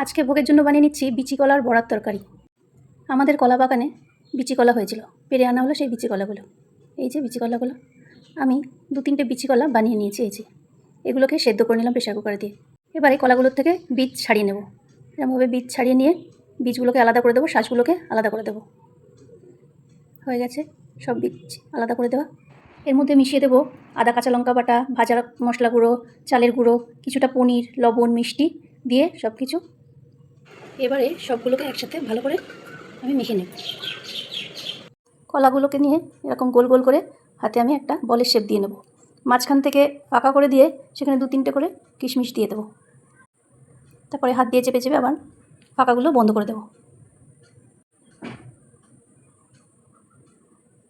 আজকে ভোগের জন্য বানিয়ে নিচ্ছি বিচি কলার বড়ার তরকারি। আমাদের কলা বাগানে বিচি কলা হয়েছিল, পেরে আনা হলো সেই বিচি কলাগুলো। এই যে বিচি কলাগুলো আমি 2-3টে বিচি কলা বানিয়ে নিয়েছি। এই যে এগুলোকে সেদ্ধ করে নিলাম প্রেশার কুকারে দিয়ে। এবার এই কলাগুলোর থেকে বীজ ছাড়িয়ে নেব। এরকমভাবে বীজ ছাড়িয়ে নিয়ে বীজগুলোকে আলাদা করে দেবো, শাঁসগুলোকে আলাদা করে দেবো। হয়ে গেছে সব বীজ আলাদা করে দেওয়া। এর মধ্যে মিশিয়ে দেবো আদা, কাঁচা লঙ্কা বাটা, ভাজা মশলা গুঁড়ো, চালের গুঁড়ো, কিছুটা পনির, লবণ, মিষ্টি দিয়ে সব কিছু এবারে সবগুলোকে একসাথে ভালো করে আমি মেখে নেব। কলাগুলোকে নিয়ে এরকম গোল গোল করে হাতে আমি একটা বলের শেপ দিয়ে নেব। মাঝখান থেকে ফাঁকা করে দিয়ে সেখানে 2-3টে করে কিশমিশ দিয়ে দেবো। তারপরে হাত দিয়ে চেপে চেপে আবার ফাঁকাগুলো বন্ধ করে দেবো।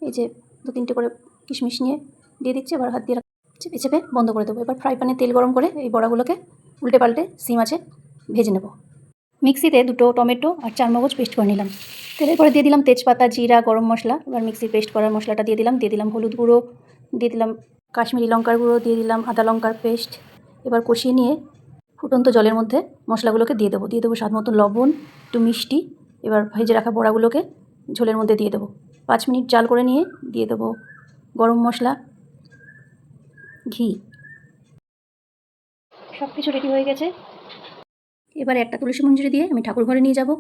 এই যে 2-3টে করে কিশমিশ নিয়ে দিয়ে দিচ্ছি, আবার হাত দিয়ে চেপে চেপে বন্ধ করে দেবো। এবার ফ্রাই প্যানে তেল গরম করে এই বড়াগুলোকে উল্টে পাল্টে সিম আঁচে ভেজে নেব। মিক্সিতে 2টো টমেটো আর 4 মগজ পেস্ট করে নিলাম। তেলের পরে দিয়ে দিলাম তেজপাতা, জিরা, গরম মশলা। এবার মিক্সি পেস্ট করার মশলাটা দিয়ে দিলাম হলুদ গুঁড়ো, দিয়ে দিলাম কাশ্মীরি লঙ্কার গুঁড়ো, দিয়ে দিলাম আদা লঙ্কার পেস্ট। এবার কষিয়ে নিয়ে ফুটন্ত জলের মধ্যে মশলাগুলোকে দিয়ে দেবো স্বাদ মতো লবণ, একটু মিষ্টি। এবার ভেজে রাখা বড়াগুলোকে ঝোলের মধ্যে দিয়ে দেবো। 5 মিনিট জাল করে নিয়ে দিয়ে দেবো গরম মশলা, ঘি। সব কিছু রেডি হয়ে গেছে। এবারে একটা তুলসী মঞ্জুরি দিয়ে আমি ঠাকুর ঘরে নিয়ে যাব।